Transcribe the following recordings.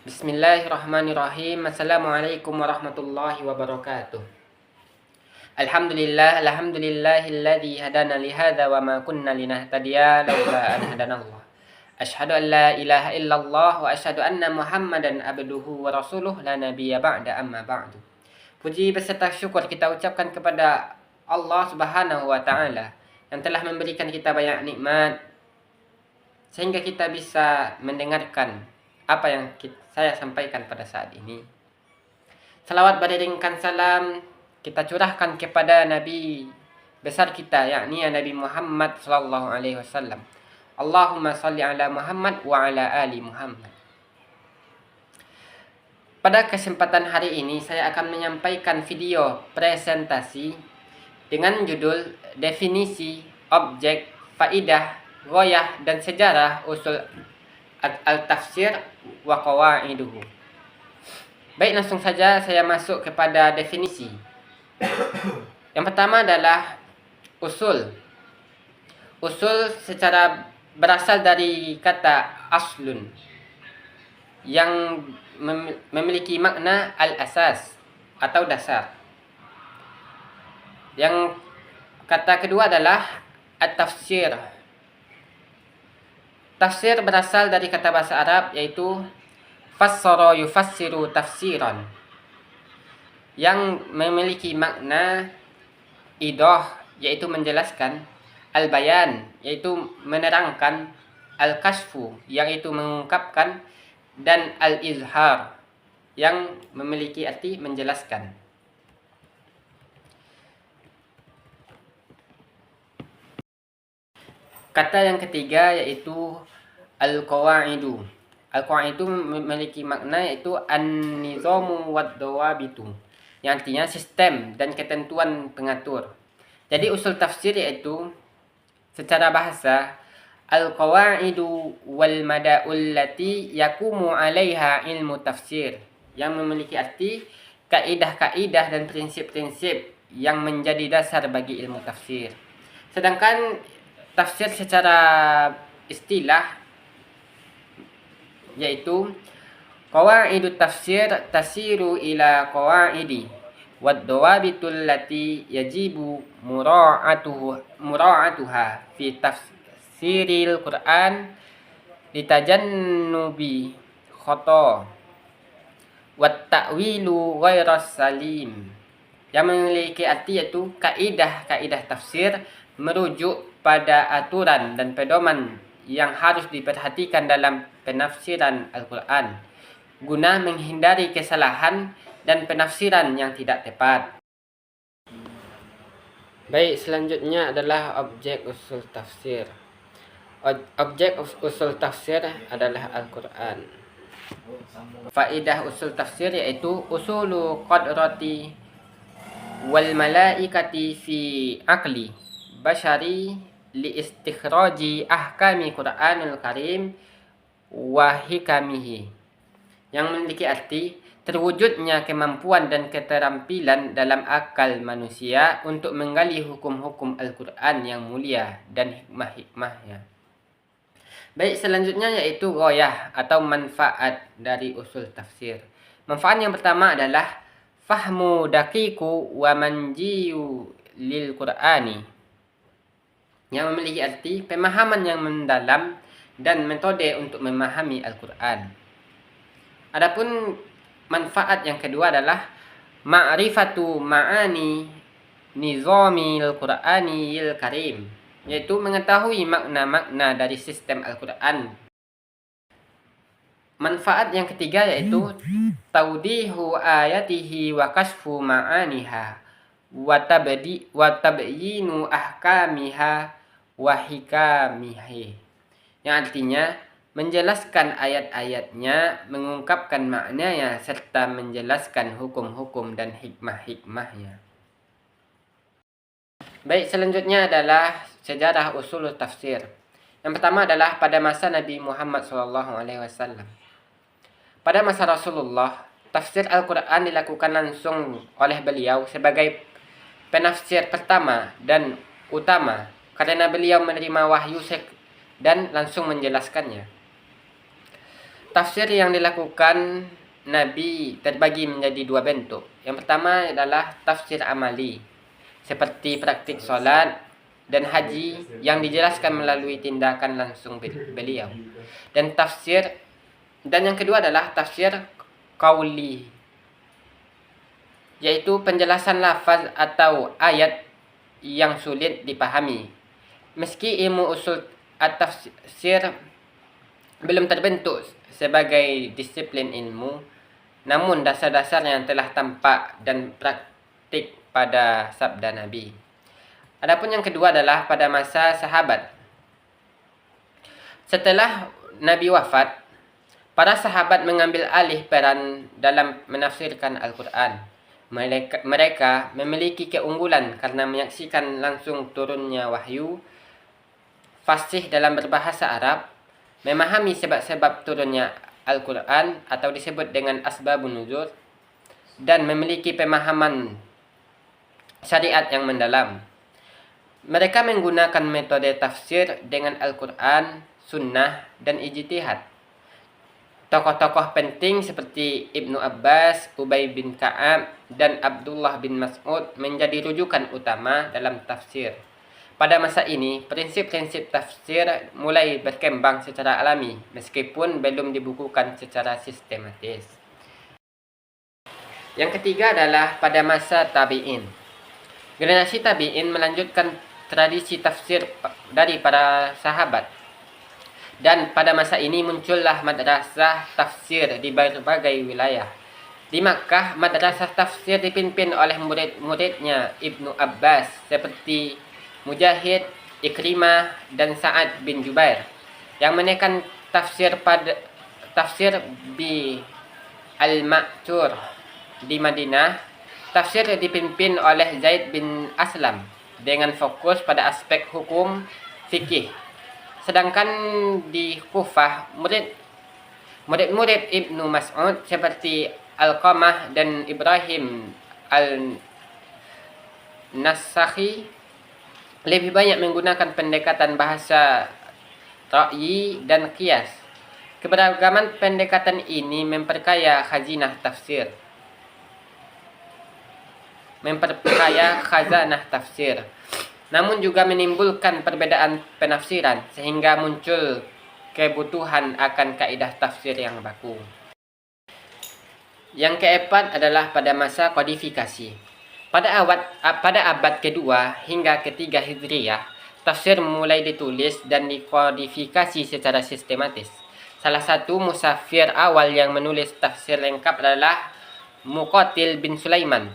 Bismillahirrahmanirrahim. Assalamualaikum warahmatullahi wabarakatuh. Alhamdulillahilladzi hadana li hadza wa ma kunna linahtadiya laula an hadanallah. Asyhadu an la ilaha illallah wa asyhadu anna Muhammadan abduhu wa rasuluh la nabiyya ba'da amma ba'du. Puji beserta syukur kita ucapkan kepada Allah Subhanahu wa taala yang telah memberikan kita banyak nikmat sehingga kita bisa mendengarkan apa yang saya sampaikan pada saat ini. Salawat beriringkan salam kita curahkan kepada Nabi besar kita, yakni Nabi Muhammad sallallahu alaihi wasallam. Allahumma salli ala Muhammad wa ala ali Muhammad. Pada kesempatan hari ini saya akan menyampaikan video presentasi dengan judul definisi, objek, faidah, ghoyah dan sejarah usul al-tafsir wa qawaiduhu. Baik, langsung saja saya masuk kepada definisi. Yang pertama adalah usul. Usul secara berasal dari kata aslun yang memiliki makna al-asas atau dasar. Yang kata kedua adalah at-tafsir. Tafsir berasal dari kata bahasa Arab yaitu fassara yufassiru tafsiran, yang memiliki makna idah yaitu menjelaskan, al-bayan yaitu menerangkan, al-kasfu yang itu mengungkapkan, dan al-izhar yang memiliki arti menjelaskan. Kata yang ketiga yaitu al-qawaidu. Al-qawaidu memiliki makna yaitu an-nizamu wad-dawabitu, yang artinya sistem dan ketentuan pengatur. Jadi usul tafsir yaitu secara bahasa al-qawaidu wal mada'ul lati yakumu 'alaiha ilmu tafsir, yang memiliki arti kaidah-kaidah dan prinsip-prinsip yang menjadi dasar bagi ilmu tafsir. Sedangkan tafsir secara istilah yaitu qawaidut tafsir tasiru ila qawaidi wad dawabitul lati yajibu mura'atuha fi tafsiril Qur'an litajannubi khata wat ta'wilu ghairas salim, yang memiliki arti yaitu kaidah-kaidah tafsir merujuk pada aturan dan pedoman yang harus diperhatikan dalam penafsiran Al-Quran guna menghindari kesalahan dan penafsiran yang tidak tepat. Baik, selanjutnya adalah objek usul tafsir. Objek usul tafsir adalah Al-Quran. Faidah usul tafsir yaitu usulu qadrati wal malaikati fi aqli bashari li istikhraji ahkami Qur'anul Karim wa hikamihi, yang memiliki arti terwujudnya kemampuan dan keterampilan dalam akal manusia untuk menggali hukum-hukum Al-Quran yang mulia dan hikmah-hikmahnya. Baik, selanjutnya yaitu ghoyah atau manfaat dari usul tafsir. Manfaat yang pertama adalah fahmu daqiqu wa manjiyu lil Qur'ani, yang memiliki arti pemahaman yang mendalam dan metode untuk memahami Al-Quran. Adapun manfaat yang kedua adalah ma'rifatu ma'ani nizamil Qur'anil Karim, yaitu mengetahui makna-makna dari sistem Al-Quran. Manfaat yang ketiga yaitu taudihu ayatihi wa kasfu ma'aniha wa tabyinu ahkamiha wa hikamihi, yang artinya menjelaskan ayat-ayatnya, mengungkapkan maknanya, serta menjelaskan hukum-hukum dan hikmah-hikmahnya. Baik, selanjutnya adalah sejarah usul tafsir. Yang pertama adalah pada masa Nabi Muhammad SAW. Pada masa Rasulullah, tafsir Al-Quran dilakukan langsung oleh beliau sebagai penafsir pertama dan utama, karena beliau menerima wahyu dan langsung menjelaskannya. Tafsir yang dilakukan Nabi terbagi menjadi dua bentuk. Yang pertama adalah tafsir amali, seperti praktik solat dan haji yang dijelaskan melalui tindakan langsung beliau. Dan yang kedua adalah tafsir qauli, yaitu penjelasan lafaz atau ayat yang sulit dipahami. Meski ilmu usul at-tafsir belum terbentuk sebagai disiplin ilmu, namun dasar-dasar yang telah tampak dan praktik pada sabda Nabi. Adapun yang kedua adalah pada masa sahabat. Setelah Nabi wafat, para sahabat mengambil alih peran dalam menafsirkan Al-Quran. Mereka memiliki keunggulan karena menyaksikan langsung turunnya wahyu, fasih dalam berbahasa Arab, memahami sebab-sebab turunnya Al-Quran atau disebut dengan asbabun nuzul, dan memiliki pemahaman syariat yang mendalam. Mereka menggunakan metode tafsir dengan Al-Quran, sunnah, dan ijtihad. Tokoh-tokoh penting seperti Ibnu Abbas, Ubay bin Ka'ab, dan Abdullah bin Mas'ud menjadi rujukan utama dalam tafsir. Pada masa ini, prinsip-prinsip tafsir mulai berkembang secara alami, meskipun belum dibukukan secara sistematis. Yang ketiga adalah pada masa tabi'in. Generasi tabi'in melanjutkan tradisi tafsir dari para sahabat. Dan pada masa ini muncullah madrasah tafsir di berbagai wilayah. Di Makkah, madrasah tafsir dipimpin oleh murid-muridnya Ibnu Abbas seperti Mujahid, Ikrimah, dan Sa'ad bin Jubair, yang menekan tafsir bi al-Ma'thur. Di Madinah, tafsir dipimpin oleh Zaid bin Aslam dengan fokus pada aspek hukum fikih. Sedangkan di Kufah, murid-murid Ibnu Mas'ud seperti Alqamah dan Ibrahim al-Nasakhi lebih banyak menggunakan pendekatan bahasa ra'yi dan qiyas. Keberagaman pendekatan ini memperkaya khazanah tafsir, namun juga menimbulkan perbedaan penafsiran sehingga muncul kebutuhan akan kaidah tafsir yang baku. Yang keempat adalah pada masa kodifikasi. Pada abad kedua hingga ketiga Hijriyah, tafsir mulai ditulis dan dikodifikasi secara sistematis. Salah satu musafir awal yang menulis tafsir lengkap adalah Muqatil bin Sulaiman.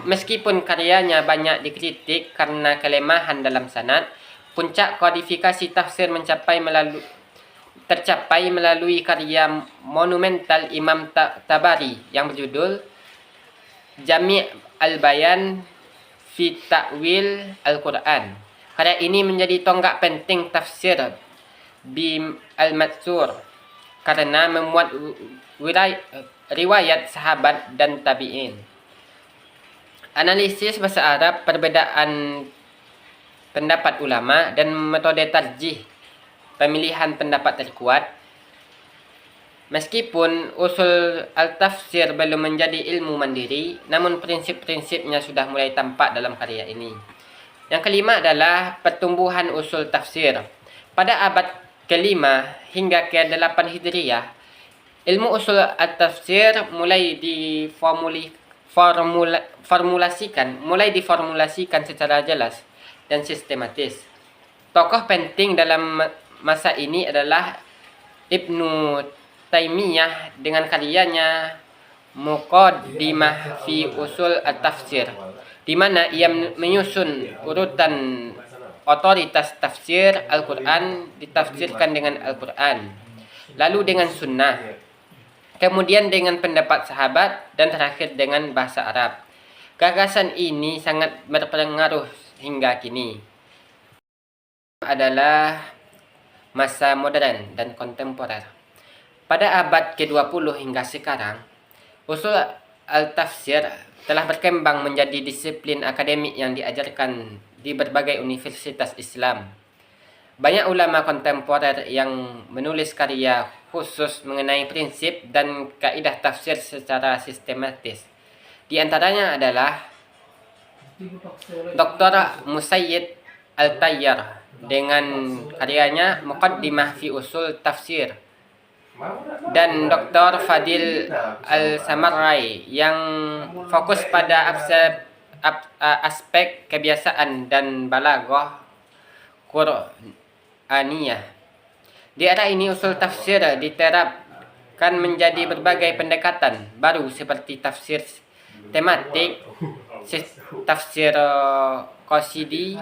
Meskipun karyanya banyak dikritik karena kelemahan dalam sanad, puncak kodifikasi tafsir tercapai melalui karya monumental Imam Tabari yang berjudul Jami' al-Bayan fi Ta'wil Al-Quran. Karya ini menjadi tonggak penting tafsir bi al-Matsur karena memuat riwayat sahabat dan tabi'in. Analisis bahasa Arab, perbedaan pendapat ulama, dan metode tarjih, pemilihan pendapat terkuat. Meskipun usul al-tafsir belum menjadi ilmu mandiri, namun prinsip-prinsipnya sudah mulai tampak dalam karya ini. Yang kelima adalah pertumbuhan usul tafsir. Pada abad kelima hingga ke-8 Hijriyah, ilmu usul al-tafsir mulai diformulasikan secara jelas dan sistematis. Tokoh penting dalam masa ini adalah Ibnu Taimiyah dengan karyanya Muqaddimah fi Usul at-Tafsir, di mana ia menyusun urutan otoritas tafsir Al-Quran ditafsirkan dengan Al-Quran, lalu dengan sunnah, kemudian dengan pendapat sahabat, dan terakhir dengan bahasa Arab. Gagasan ini sangat berpengaruh hingga kini. Adalah masa modern dan kontemporer. Pada abad ke-20 hingga sekarang, usul al-tafsir telah berkembang menjadi disiplin akademik yang diajarkan di berbagai universitas Islam. Banyak ulama kontemporer yang menulis karya khusus mengenai prinsip dan kaidah tafsir secara sistematis. Di antaranya adalah Dr. Musayyid Al-Tayyar dengan karyanya Muqaddimah fi Usul Tafsir, dan Dr. Fadil Al-Samarrai yang fokus pada aspek kebiasaan dan balaghah Qur'aniyah. Di era ini usul tafsir diterapkan menjadi berbagai pendekatan baru seperti tafsir tematik, tafsir qasidi,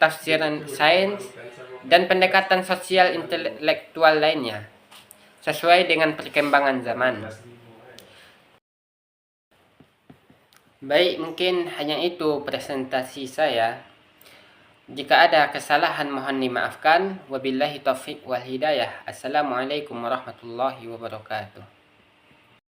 tafsir sains, dan pendekatan sosial intelektual lainnya sesuai dengan perkembangan zaman. Baik, mungkin hanya itu presentasi saya. Jika ada kesalahan mohon dimaafkan. Wabillahi taufiq wal hidayah. Assalamualaikum warahmatullahi wabarakatuh.